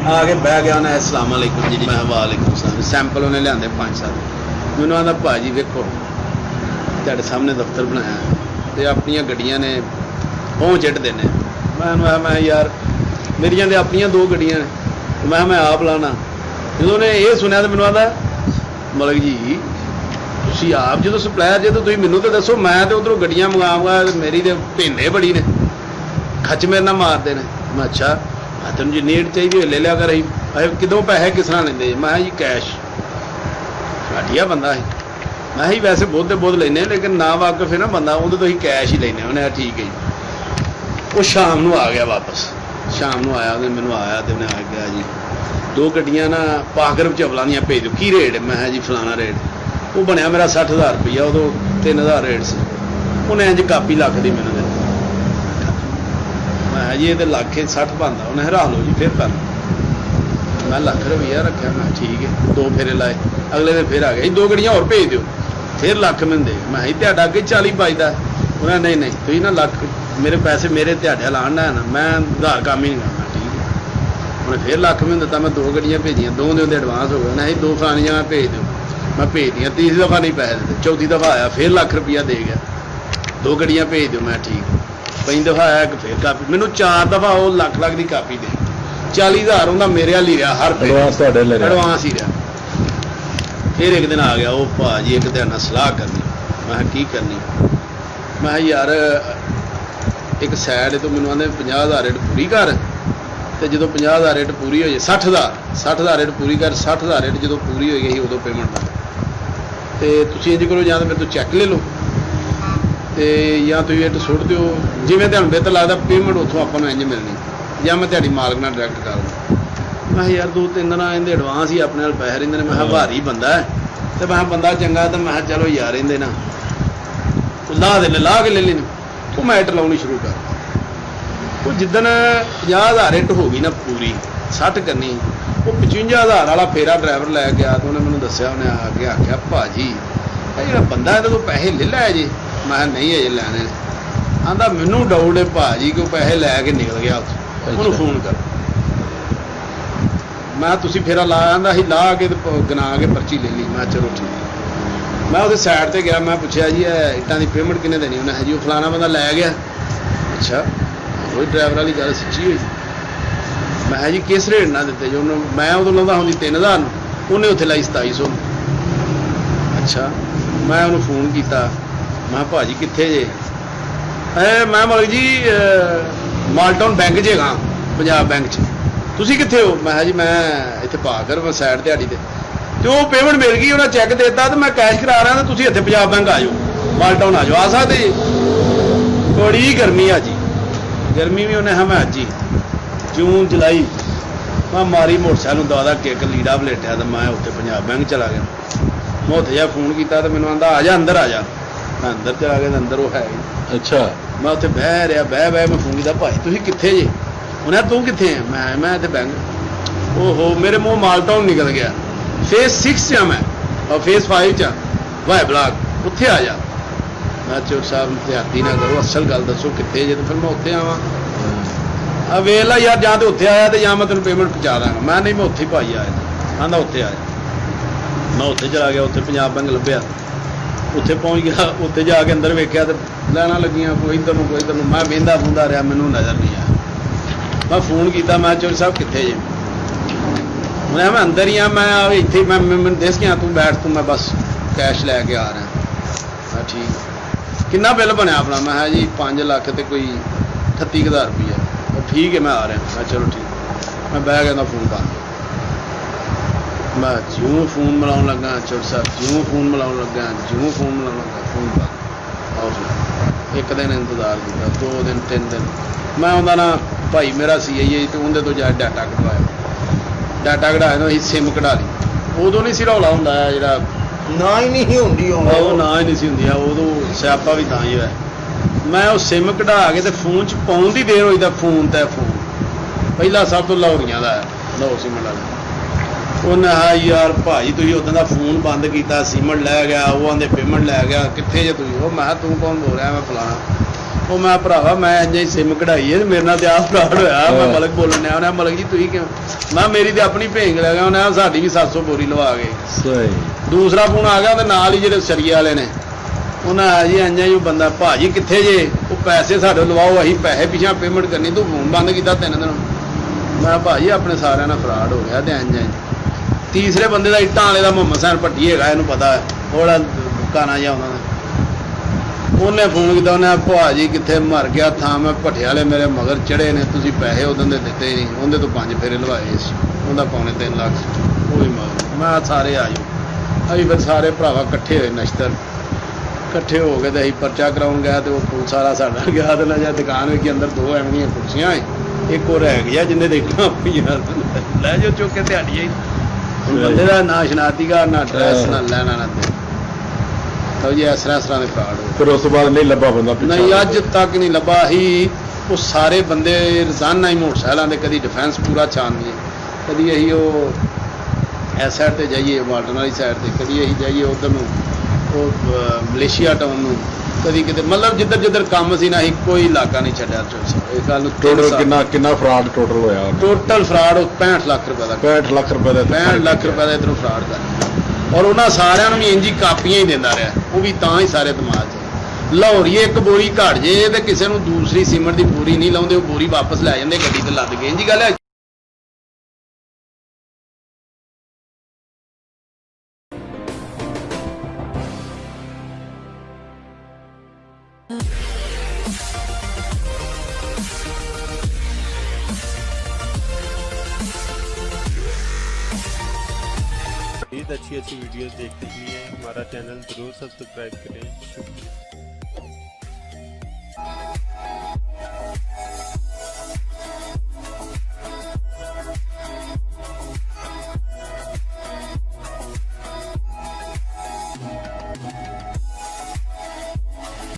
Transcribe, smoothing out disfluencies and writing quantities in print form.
आ के बह गया उन्हें अस्सलाम वालेकुम जी मैं वालेकुम सलाम सैंपल उन्हें लिया 5-7 मैंने आंदा भाजी वेखो तेरे सामने दफ्तर बनाया तो अपन गड्डियां ने पहुँच चिटते हैं मैं यार मेरिया तो अपन 2 गड्डियां ने मैं आप लाना जो ने यह सुनिया तो मैंने आंदा मलिक जी तुम आप जो सप्लायर जे तो मैनू तो दसो मैं तो उधरों गड्डियां मंगाऊंगा मेरी तो भेंडे बड़ी ने खच मेरे ना मारते हैं मैं अच्छा तेन जी नीड चाहिए ले लिया कर कितों पैसे किस तरह लेंगे मैं जी कैश घटिया बंदा है मैं ही वैसे बहुत लेने लेकिन ना वाकफ है ना बंदा वो तो कैश ही लेने उन्हें ठीक है जी वो शाम को आ गया वापस शाम को आया मैंने आया तो उन्हें आ गया जी 2 गड्डियां ना पाकर चवलों दियां भेज दो की रेट मैं जी फलाना रेट वो बनया मेरा 60,000 रुपया उदो 3,000 रेट से उन्हें इंज कापी लख दी मैंने मैं जी ये लख 60 बनता उन्हें हरा लो जी फिर कर मैं लख रुपया रखा मैं ठीक है 2 फेरे लाए अगले दिन फिर आ गया 2 गड्डियां और भेज दो फिर लख मैंने दे मैं ध्याड़ा अगे 40 बजता उन्हें नहीं तुम ना लख मेरे पैसे मेरे ध्याड़े लाना है ना मैं उधार काम ही नहीं करना ठीक है उन्हें फिर लख मैंने दिता मैं 2 गड्डियां भेजियां 2 दिन एडवांस हो गया नहीं 2 फलानियां भेज दो मैं भेज दियाँ 3री दफ़ा नहीं पैसे देते 4थी दफ़ा आया फिर लख रुपया दे गया 2 गड्डियां भेज दो मैं ठीक 5 दफ़ा आया एक फिर कापी मैंने 4 दफ़ा वो लख की कापी दे 40,000 उनका मेरे हाल ही रहा हर एडवांस ही रहा फिर एक दिन आ गया वो भाजी एक दिन सलाह करनी मैं की करनी मैं यार एक सैड तो मैंने आते 50,000 रेट पूरी कर तो जो 50,000 रेट पूरी हो जाए 60,000 रेट पूरी कर 60,000 रेट जो पूरी हो गई उदो पेमेंट का तो तुम इंज करो या तो मेरे तो चैक ले लो तो या तुम इट सुट दो जिमें तुम बेहतर लगता पेमेंट उतों अपन इंज मिलनी या मैं तेरी मालक ना डायरैक्ट कर दूँ मैं यार 2-3 दिन इनके एडवांस ही अपने पैसे रेंदे ने मैं भारी बंदा है तो मैं बंदा चंगा तो मैं चलो यार रेंदे ना ला देने ला के ले लेने वो मैं इट लानी शुरू कर वो जिदन 50,000 रेट हो गई ना पूरी 60 करनी वो 55,000 वाला फेरा ड्राइवर लै गया तो उन्हें मैंने दसिया उन्हें आके आख्या भाजी जो बंदा है तो पैसे ले लै जे मैं नहीं अजे लैने आंदा मैनू डाउट है भाजी को पैसे लैके निकल गया उन्होंने फोन कर मैं तुम फेरा ला आंदा ही ला के गना के पर्ची ले ली मैं चलो ठीक मैं वो सैड पर गया मैं पूछा जी इट्टां की पेमेंट किन्ने देनी उन्हें जी वो फलाना बंदा लै गया अच्छा कोई ड्राइवर वाली गल सच्ची हुई मैं जी किस रेट ना दिते जो मैं उदों लादा होंगी 3,000 उन्हें उत्थे लाई 2,700 अच्छा मैं उन्होंने फोन किया मैं भाजी कित्थे जे मैं मलिक जी मालटाउन बैंक च हैगा पंजाब बैंक च तुसीं कित्थे हो मैं जी मैं इत्थे पाकर मैं सैड दिहाड़ी ते वो पेमेंट मिल गई उन्हें चैक देता तो मैं कैश करा रहा तो तुसीं इत्थे पंजाब बैंक आ जाओ मालटाउन आ जाओ आ सकते जी बड़ी गर्मी आ जी गर्मी भी उन्हें हमें अज ही जून जुलाई मैं मारी मोटरसाइकिल दवा किक लीड़ा वलेटिया तो मैं उत्थे पंजाब बैंक चला गया मैं उत्थे जा फोन किया तो मैंने आंदा आ जा अंदर मैं अंदर चला गया अंदर वो है अच्छा मैं उत्थे बह रहा बह मैं फोन किया भाई तुसीं कित्थे जे उन्हें तू कित्थे है मैं इत्थे बैंक ओहो मेरे मुँह मालटाउन निकल गया फेस 6 च मैं और फेस 5 च वाई ब्लॉक उत्थे आ जा मैं चोर साहब ध्याती ना करो असल गल दसो कितने जे तो फिर मैं उत्थे आवां वेला यार जां तो उत्थे आया तो या मैं तेन पेमेंट पहुँचा दांगा मैं नहीं मैं उत्थे भाई आया आंदा उत्थे आया मैं उत्थे चला गया उत्थे पंजाब बैंक लभ्या उत्थे पहुँच गया उत्थे जाके अंदर वेख्या तो लैना लगियां कोई इधर मैं वेंदा फूंदा रहा मैनू नज़र नहीं आया मैं फोन किया मैं चोर साहब कितने जे उन्हें मैं अंदर ही हाँ मैं इत्थे मैं दस गया तू बैठ तू मैं बस कैश लैके आ रहा ठीक कितना बिल बनया अपना मैं जी 5 लाख तो कोई 38,000 रुपया ठीक है मैं आ रहा मैं चलो ठीक मैं बह गया फोन कर मैं ज्यों फोन मिलाउन लगा चोर साहब ज्यों फोन मिलाउन लगा ज्यों फोन मिलाउन लगा फोन कर आओ फिर एक दिन इंतजार किया 2 दिन 3 दिन मैं उनका ना भाई मेरा सी आई तो उन्हें तो जाए डाटा कढ़वाया डाटा कढ़ाया तो सिम कढ़ा ली उदों नहीं सी रौला होंदा जिहड़ा ना ही नहीं होंदी वो ना ही नहीं सी होंदी उदों स्यापा भी तां ही होया मैं वो सिम कढ़ा के तो फोन च पाउण दी देर होई फोन ते फोन पहला सब तो लाहौरियां दा लाहौर सीमेंट वाला उन्हें हा यार भाई तुम उदों का फोन बंद किया सीमेंट लै गया वो आंदे पेमेंट लै गया कित्थे जे तुम मैं तू कौन बोल रहा मैं फलाना ਉਹ ਮੈਂ ਭਰਾਵਾ ਮੈਂ ਇੰਜ ਹੀ ਸਿਮ ਕਢਾਈ ਹੈ ਮੇਰੇ ਨਾਲ ਤੇ ਆਹ ਫਰਾਡ ਹੋਇਆ ਮੈਂ ਮਲਕ ਬੋਲਣ ਡਿਆ ਉਹਨੇ ਮਲਕ ਜੀ ਤੁਸੀਂ ਕਿਉਂ ਮੈਂ ਮੇਰੀ ਤੇ ਆਪਣੀ ਭੇਂਗ ਲੈ ਗਿਆ ਉਹਨੇ ਸਾਡੀ ਵੀ 700 ਬੋਰੀ ਲਵਾ ਗਏ ਸਹੀ ਦੂਸਰਾ ਫੋਨ ਆ ਗਿਆ ਉਹਦੇ ਨਾਲ ਹੀ ਜਿਹੜੇ ਸਰੀਏ ਵਾਲੇ ਨੇ ਉਹਨਾਂ ਆ ਜੀ ਇੰਜ ਹੀ ਉਹ ਬੰਦਾ ਭਾਜੀ ਕਿੱਥੇ ਜੇ ਉਹ ਪੈਸੇ ਸਾਡੇ ਲਵਾਓ ਅਸੀਂ ਪੈਸੇ ਪਿਛਾਂ ਪੇਮੈਂਟ ਕਰਨੀ ਤੂੰ ਫੋਨ ਬੰਦ ਕੀਤਾ 3 ਦਿਨ ਮੈਂ ਭਾਜੀ ਆਪਣੇ ਸਾਰਿਆਂ ਨਾਲ ਫਰਾਡ ਹੋ ਗਿਆ ਤੇ ਇੰਜ ਤੀਸਰੇ ਬੰਦੇ ਦਾ ਇੱਟਾਂ ਵਾਲੇ ਦਾ ਮੁਹੰਮਦ ਸੈਨ ਭੱਟੀ ਹੈਗਾ ਇਹਨੂੰ ਪਤਾ ਹੈ ਥੋੜਾ ਕਾਨਾ ਜਿਹਾ ਉਹਨਾਂ ਦਾ ਉਹਨੇ ਫੋਨ ਕੀਤਾ ਉਹਨੇ ਭਾਜੀ ਕਿੱਥੇ ਮਰ ਗਿਆ ਥਾਂ ਮੈਂ ਭੱਟੇ ਵਾਲੇ ਮੇਰੇ ਮਗਰ ਚੜੇ ਨੇ ਤੁਸੀਂ ਪੈਸੇ ਉਦੋਂ ਦੇ ਦਿੱਤੇ ਨਹੀਂ ਉਹਦੇ ਤੋਂ 5 ਫੇਰੇ ਲਵਾਏ ਸੀ ਉਹਦਾ ਪੌਣੇ 3 ਲੱਖ ਉਹ ਵੀ ਮਗਰ ਮੈਂ ਸਾਰੇ ਆ ਜਾਓ ਅਸੀਂ ਫਿਰ ਸਾਰੇ ਭਰਾਵਾ ਇਕੱਠੇ ਹੋਏ ਨਸ਼ਤਰ ਇਕੱਠੇ ਹੋ ਕੇ ਤੇ ਅਸੀਂ ਪਰਚਾ ਕਰਾਉਣ ਗਿਆ ਤੇ ਉਹ ਪੁਲਿਸ ਵਾਲਾ ਸਾਡਾ ਗਿਆ ਤੇ ਨਾ ਜਾਂ ਦੁਕਾਨ ਵਿੱਚ ਅੰਦਰ 2 ਐਵੀਆਂ ਕੁਰਸੀਆਂ ਇੱਕ ਉਹ ਰਹਿ ਗਿਆ ਜਿੰਨੇ ਦੇਖਣਾ ਪਈਆਂ ਲੈ ਜਾਓ ਚੁੱਕ ਕੇ ਦਿਹਾੜੀ ਆਈ ਹੁਣ ਬੰਦੇ ਦਾ ਨਾ ਸ਼ਨਾਖਤੀਗਾ ਨਾ ਡਰੈਸ ਨਾ ਲੈਣਾ ਨਾ ਤੇ ਜੀ ਇਸ ਤਰ੍ਹਾਂ ਦੇ ਫਰਾਡ ਹੋ ਫਿਰ ਉਸ ਤੋਂ ਬਾਅਦ ਨਹੀਂ ਲੱਭਾ ਬੰਦਾ ਪਿੱਛੇ ਨਹੀਂ ਅੱਜ ਤੱਕ ਨਹੀਂ ਲੱਭਾ ਹੀ ਉਹ ਸਾਰੇ ਬੰਦੇ ਰੋਜ਼ਾਨਾ ਹੀ ਮੋਟਰਸਾਈਕਲਾਂ ਦੇ ਕਦੀ ਡਿਫੈਂਸ ਪੂਰਾ ਛਾਣਦੇ ਕਦੀ ਅਸੀਂ ਉਹ ਇਸ ਸਾਈਡ ਤੇ ਜਾਈਏ ਵਾਲਟਨ ਵਾਲੀ ਸਾਈਡ ਤੇ ਕਦੀ ਅਸੀਂ ਜਾਈਏ ਉਧਰ ਨੂੰ ਉਹ ਮਲੇਸ਼ੀਆ ਟਾਊਨ ਨੂੰ ਕਦੀ ਕਿਤੇ ਮਤਲਬ ਜਿੱਧਰ ਜਿੱਧਰ ਕੰਮ ਸੀ ਨਾ ਅਸੀਂ ਕੋਈ ਇਲਾਕਾ ਨਹੀਂ ਛੱਡਿਆ ਇਹ ਗੱਲ ਨੂੰ ਟੋਟਲ ਕਿੰਨਾ ਫਰਾਡ ਟੋਟਲ ਹੋਇਆ ਟੋਟਲ ਫਰਾਡ 65 ਲੱਖ ਰੁਪਏ ਦਾ 65 ਲੱਖ ਰੁਪਏ ਦਾ 65 ਲੱਖ ਰੁਪਏ ਦਾ ਇੱਧਰੋਂ ਫਰਾਡ ਕਰ ਔਰ ਉਹਨਾਂ ਸਾਰਿਆਂ ਨੂੰ ਵੀ ਇੰਜੀ ਕਾਪੀਆਂ ਹੀ ਦਿੰਦਾ ਰਿਹਾ ਉਹ ਵੀ ਤਾਂ ਹੀ ਸਾਰੇ ਦਿਮਾਗ 'ਚ ਲਾਹੌਰੀਏ ਇੱਕ ਬੋਰੀ ਘੜ ਜੇ ਤੇ ਕਿਸੇ ਨੂੰ ਦੂਸਰੀ ਸੀਮੈਂਟ ਦੀ ਬੋਰੀ ਨਹੀਂ ਲਾਉਂਦੇ ਉਹ ਬੋਰੀ ਵਾਪਸ ਲੈ ਜਾਂਦੇ ਗੱਡੀ ਤੇ ਲੱਦ ਕੇ ਇੰਜੀ ਗੱਲ ਹੈ अच्छी वीडियोस देखने के लिए हमारा चैनल ज़रूर सब्सक्राइब करें। शुक्रिया।